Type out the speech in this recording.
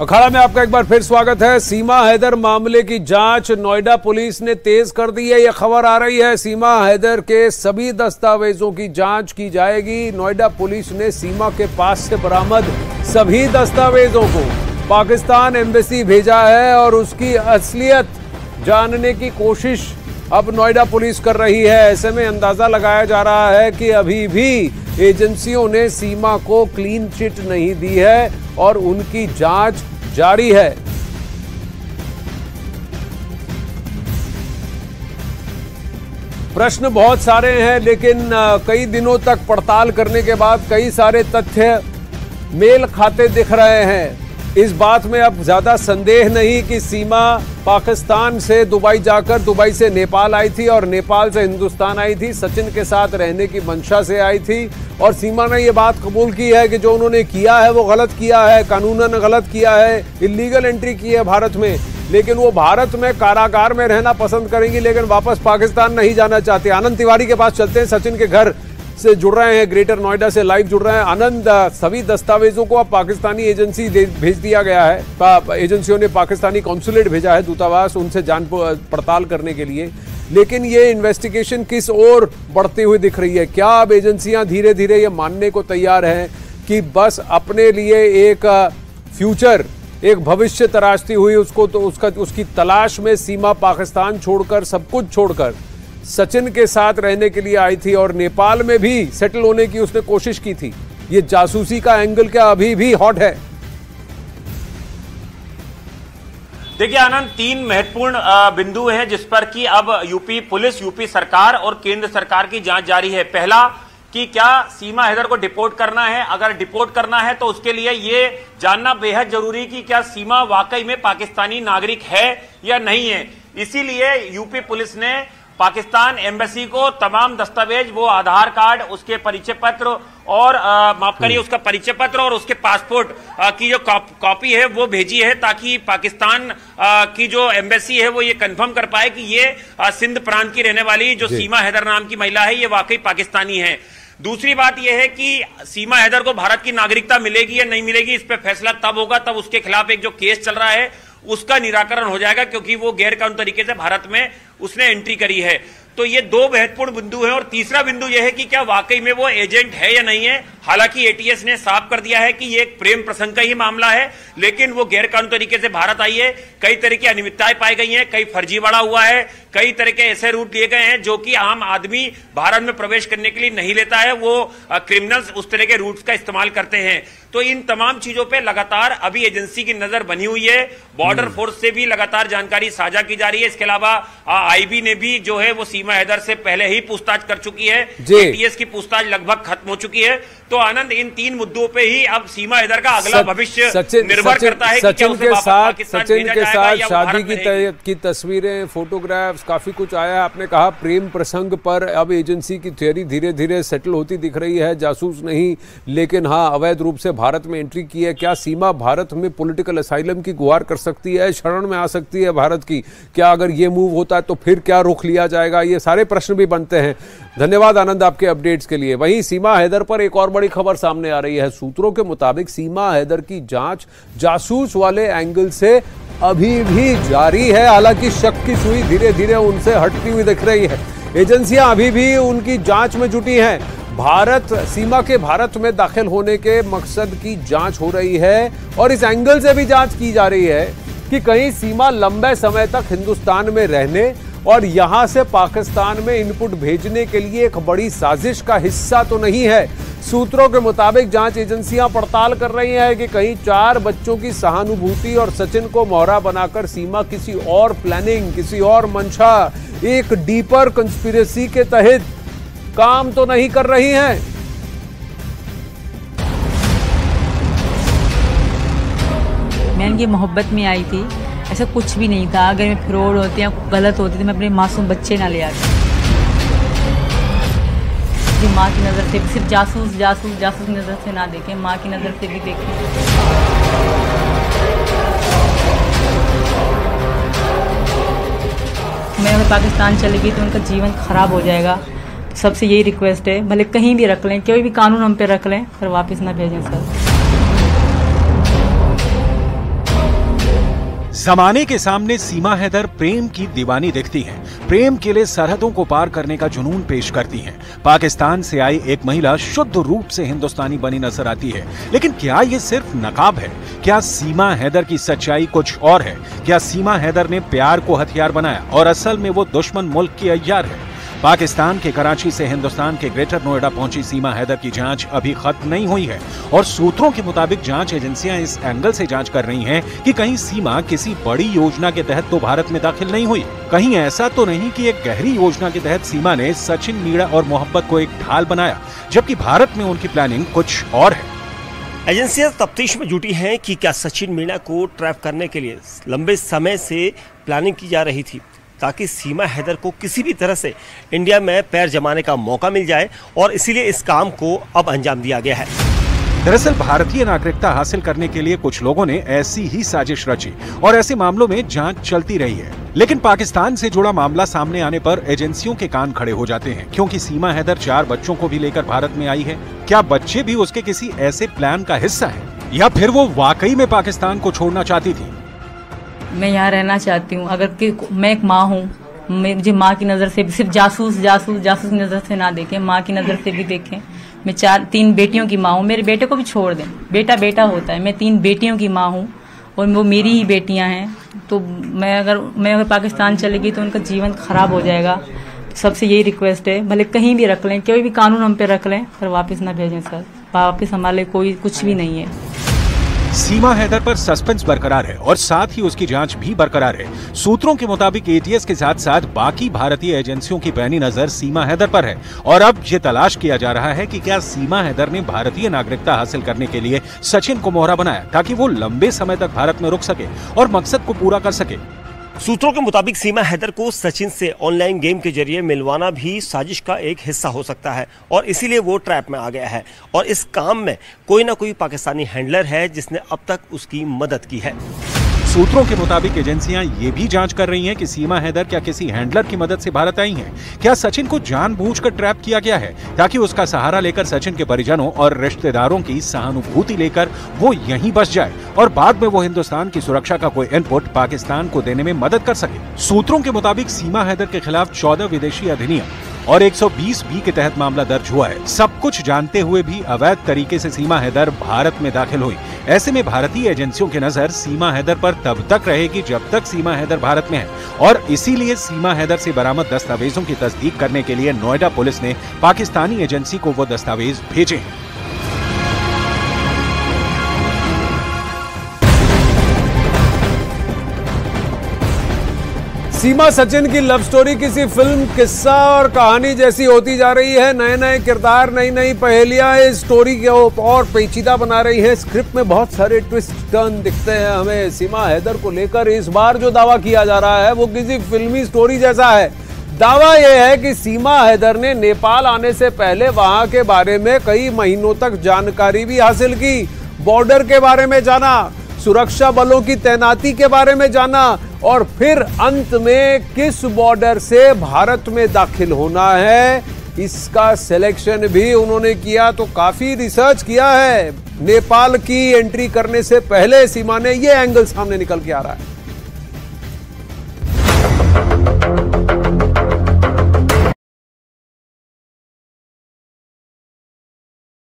अखाड़ा में आपका एक बार फिर स्वागत है। सीमा हैदर मामले की जांच नोएडा पुलिस ने तेज कर दी है। यह खबर आ रही है, सीमा हैदर के सभी दस्तावेजों की जांच की जाएगी। नोएडा पुलिस ने सीमा के पास से बरामद सभी दस्तावेजों को पाकिस्तान एम्बेसी भेजा है और उसकी असलियत जानने की कोशिश अब नोएडा पुलिस कर रही है। ऐसे में अंदाजा लगाया जा रहा है कि अभी भी एजेंसियों ने सीमा को क्लीन चिट नहीं दी है और उनकी जांच जारी है। प्रश्न बहुत सारे हैं, लेकिन कई दिनों तक पड़ताल करने के बाद कई सारे तथ्य मेल खाते दिख रहे हैं। इस बात में अब ज्यादा संदेह नहीं कि सीमा पाकिस्तान से दुबई जाकर दुबई से नेपाल आई थी और नेपाल से हिंदुस्तान आई थी। सचिन के साथ रहने की मंशा से आई थी और सीमा ने यह बात कबूल की है कि जो उन्होंने किया है वो गलत किया है, कानूनन गलत किया है, इलीगल एंट्री की है भारत में। लेकिन वो भारत में कारागार में रहना पसंद करेंगी, लेकिन वापस पाकिस्तान नहीं जाना चाहते। आनंद तिवारी के पास चलते हैं, सचिन के घर से जुड़ रहे हैं, ग्रेटर नोएडा से लाइव जुड़ रहे हैं। आनंद, सभी दस्तावेजों को अब पाकिस्तानी एजेंसी भेज दिया गया है। एजेंसियों ने पाकिस्तानी कॉन्सुलेट भेजा है, दूतावास, उनसे जांच पड़ताल करने के लिए। लेकिन ये इन्वेस्टिगेशन किस ओर बढ़ती हुई दिख रही है? क्या अब एजेंसियां धीरे धीरे ये मानने को तैयार हैं कि बस अपने लिए एक फ्यूचर, एक भविष्य तराशती हुई उसकी तलाश में सीमा पाकिस्तान छोड़कर, सब कुछ छोड़कर सचिन के साथ रहने के लिए आई थी और नेपाल में भी सेटल होने की उसने कोशिश की थी। ये जासूसी का एंगल क्या अभी भी हॉट है? देखिए आनंद, तीन महत्वपूर्ण बिंदु हैं जिस पर कि अब यूपी पुलिस, यूपी सरकार और केंद्र सरकार की जांच जारी है। पहला कि क्या सीमा हैदर को डिपोर्ट करना है? अगर डिपोर्ट करना है तो उसके लिए ये जानना बेहद जरूरी कि क्या सीमा वाकई में पाकिस्तानी नागरिक है या नहीं है। इसीलिए यूपी पुलिस ने पाकिस्तान एम्बेसी को तमाम दस्तावेज, वो आधार कार्ड, उसके परिचय पत्र और माफ करिए उसका परिचय पत्र और उसके पासपोर्ट की जो कॉपी है वो भेजी है, ताकि पाकिस्तान की जो एम्बेसी है वो ये कंफर्म कर पाए कि ये सिंध प्रांत की रहने वाली जो सीमा हैदर नाम की महिला है ये वाकई पाकिस्तानी है। दूसरी बात यह है कि सीमा हैदर को भारत की नागरिकता मिलेगी या नहीं मिलेगी, इस पर फैसला तब होगा तब उसके खिलाफ एक जो केस चल रहा है उसका निराकरण हो जाएगा, क्योंकि वो गैर कानूनी तरीके से भारत में उसने एंट्री करी है। तो ये दो महत्वपूर्ण बिंदु हैं। और तीसरा बिंदु यह है कि क्या वाकई में वो एजेंट है या नहीं है। हालांकि एटीएस ने साफ कर दिया है कि ये एक प्रेम प्रसंग का ही मामला है, लेकिन वो गैर कानूनी तरीके से भारत आई है। कई तरह की अनियमितताएं पाई गई हैं, कई फर्जीवाड़ा हुआ है, कई तरह के ऐसे रूट लिए गए हैं जो कि आम आदमी भारत में प्रवेश करने के लिए नहीं लेता है, वो क्रिमिनल्स उस तरह के रूट्स का इस्तेमाल करते हैं। तो इन तमाम चीजों पे लगातार अभी एजेंसी की नजर बनी हुई है। बॉर्डर फोर्स से भी लगातार जानकारी साझा की जा रही है। इसके अलावा आईबी ने भी जो है वो सीमा हैदर से पहले ही पूछताछ कर चुकी है। एटीएस की पूछताछ लगभग खत्म हो चुकी है। तो आनंद, इन तीन मुद्दों पे ही अब सीमा हैदर का अगला भविष्य निर्भर करता है। सचिन के साथ शादी की तस्वीरें, फोटोग्राफ्स, काफी कुछ आया है। आपने कहा प्रेम प्रसंग पर अब एजेंसी की थ्योरी धीरे धीरे सेटल होती दिख रही है। जासूस नहीं, लेकिन हाँ अवैध रूप से भारत में एंट्री की है। क्या सीमा भारत में पॉलिटिकल असाइलम की गुहार कर सकती है, शरण में आ सकती है भारत की? क्या अगर ये मूव होता है तो फिर क्या रुख लिया जाएगा? ये सारे प्रश्न भी बनते हैं। धन्यवाद आनंद आपके अपडेट्स के लिए। वहीं सीमा हैदर पर एक और बड़ी खबर सामने आ रही है। सूत्रों के मुताबिक सीमा हैदर की जांच जासूस वाले एंगल से अभी भी जारी है। हालांकि शक की सुई धीरे धीरे उनसे हटती हुई दिख रही है। एजेंसियां अभी भी उनकी जांच में जुटी हैं। सीमा के भारत में दाखिल होने के मकसद की जांच हो रही है और इस एंगल से भी जांच की जा रही है कि कहीं सीमा लंबे समय तक हिंदुस्तान में रहने और यहां से पाकिस्तान में इनपुट भेजने के लिए एक बड़ी साजिश का हिस्सा तो नहीं है। सूत्रों के मुताबिक जांच एजेंसियां पड़ताल कर रही हैं कि कहीं 4 बच्चों की सहानुभूति और सचिन को मोहरा बनाकर सीमा किसी और प्लानिंग, किसी और मंशा, एक डीपर कंस्पिरेसी के तहत काम तो नहीं कर रही हैं। मैं इनकी मोहब्बत में आई थी, ऐसा कुछ भी नहीं था। अगर मैं फ्रॉड होती या गलत होती तो मैं अपने मासूम बच्चे ना ले आती। माँ की नज़र से सिर्फ जासूस नज़र से ना देखें, माँ की नज़र से भी देखें। मैं अगर पाकिस्तान चली गई तो उनका जीवन खराब हो जाएगा। सबसे यही रिक्वेस्ट है, भले कहीं भी रख लें, कोई भी कानून हम पे रख लें, पर वापस ना भेजें सर। जमाने के सामने सीमा हैदर प्रेम की दीवानी दिखती हैं। प्रेम के लिए सरहदों को पार करने का जुनून पेश करती हैं। पाकिस्तान से आई एक महिला शुद्ध रूप से हिंदुस्तानी बनी नजर आती है। लेकिन क्या ये सिर्फ नकाब है? क्या सीमा हैदर की सच्चाई कुछ और है? क्या सीमा हैदर ने प्यार को हथियार बनाया और असल में वो दुश्मन मुल्क की अय्यार है? पाकिस्तान के कराची से हिंदुस्तान के ग्रेटर नोएडा पहुंची सीमा हैदर की जांच अभी खत्म नहीं हुई है और सूत्रों के मुताबिक जांच एजेंसियां इस एंगल से जांच कर रही हैं कि कहीं सीमा किसी बड़ी योजना के तहत तो भारत में दाखिल नहीं हुई। कहीं ऐसा तो नहीं कि एक गहरी योजना के तहत सीमा ने सचिन मीणा और मोहब्बत को एक ढाल बनाया, जबकि भारत में उनकी प्लानिंग कुछ और है। एजेंसियां तफ्तीश में जुटी हैं कि क्या सचिन मीणा को ट्रैप करने के लिए लंबे समय से प्लानिंग की जा रही थी ताकि सीमा हैदर को किसी भी तरह से इंडिया में पैर जमाने का मौका मिल जाए, और इसीलिए इस काम को अब अंजाम दिया गया है। दरअसल भारतीय नागरिकता हासिल करने के लिए कुछ लोगों ने ऐसी ही साजिश रची और ऐसे मामलों में जांच चलती रही है। लेकिन पाकिस्तान से जुड़ा मामला सामने आने पर एजेंसियों के कान खड़े हो जाते हैं, क्योंकि सीमा हैदर 4 बच्चों को भी लेकर भारत में आई है। क्या बच्चे भी उसके किसी ऐसे प्लान का हिस्सा है, या फिर वो वाकई में पाकिस्तान को छोड़ना चाहती थी? मैं यहाँ रहना चाहती हूँ। अगर मैं एक माँ हूँ, मुझे माँ की नज़र से सिर्फ जासूस की नज़र से ना देखें, माँ की नज़र से भी देखें। मैं 3 बेटियों की माँ हूँ। मेरे बेटे को भी छोड़ दें, बेटा होता है। मैं 3 बेटियों की माँ हूँ और वो मेरी ही बेटियाँ हैं। तो मैं अगर पाकिस्तान चलेगी तो उनका जीवन खराब हो जाएगा। सबसे यही रिक्वेस्ट है, भले कहीं भी रख लें, कोई भी कानून हम पे रख लें, पर वापस ना भेजें सर। वापस हमारे कोई कुछ भी नहीं है। सीमा हैदर पर सस्पेंस बरकरार है और साथ ही उसकी जांच भी बरकरार है। सूत्रों के मुताबिक एटीएस के साथ साथ बाकी भारतीय एजेंसियों की पैनी नजर सीमा हैदर पर है और अब ये तलाश किया जा रहा है कि क्या सीमा हैदर ने भारतीय नागरिकता हासिल करने के लिए सचिन को मोहरा बनाया ताकि वो लंबे समय तक भारत में रुक सके और मकसद को पूरा कर सके। सूत्रों के मुताबिक सीमा हैदर को सचिन से ऑनलाइन गेम के जरिए मिलवाना भी साजिश का एक हिस्सा हो सकता है और इसीलिए वो ट्रैप में आ गया है, और इस काम में कोई ना कोई पाकिस्तानी हैंडलर है जिसने अब तक उसकी मदद की है। सूत्रों के मुताबिक एजेंसियां ये भी जांच कर रही हैं कि सीमा हैदर क्या किसी हैंडलर की मदद से भारत आई हैं? क्या सचिन को जानबूझकर ट्रैप किया गया है ताकि उसका सहारा लेकर सचिन के परिजनों और रिश्तेदारों की सहानुभूति लेकर वो यहीं बस जाए और बाद में वो हिंदुस्तान की सुरक्षा का कोई इनपुट पाकिस्तान को देने में मदद कर सके? सूत्रों के मुताबिक सीमा हैदर के खिलाफ 14 विदेशी अधिनियम और 120B के तहत मामला दर्ज हुआ है। सब कुछ जानते हुए भी अवैध तरीके से सीमा हैदर भारत में दाखिल हुई। ऐसे में भारतीय एजेंसियों की नजर सीमा हैदर पर तब तक रहेगी जब तक सीमा हैदर भारत में है, और इसीलिए सीमा हैदर से बरामद दस्तावेजों की तस्दीक करने के लिए नोएडा पुलिस ने पाकिस्तानी एजेंसी को वो दस्तावेज भेजे हैं। सीमा सचिन की लव स्टोरी किसी फिल्म, किस्सा और कहानी जैसी होती जा रही है। नए नए किरदार, नई नई पहेलियां इस स्टोरी को और पेचीदा बना रही है। स्क्रिप्ट में बहुत सारे ट्विस्ट टर्न दिखते हैं हमें सीमा हैदर को लेकर। इस बार जो दावा किया जा रहा है वो किसी फिल्मी स्टोरी जैसा है। दावा यह है कि सीमा हैदर ने नेपाल आने से पहले वहां के बारे में कई महीनों तक जानकारी भी हासिल की, बॉर्डर के बारे में जाना, सुरक्षा बलों की तैनाती के बारे में जाना, और फिर अंत में किस बॉर्डर से भारत में दाखिल होना है इसका सिलेक्शन भी उन्होंने किया। तो काफी रिसर्च किया है। नेपाल की एंट्री करने से पहले सीमा ने ये एंगल सामने निकल के आ रहा है।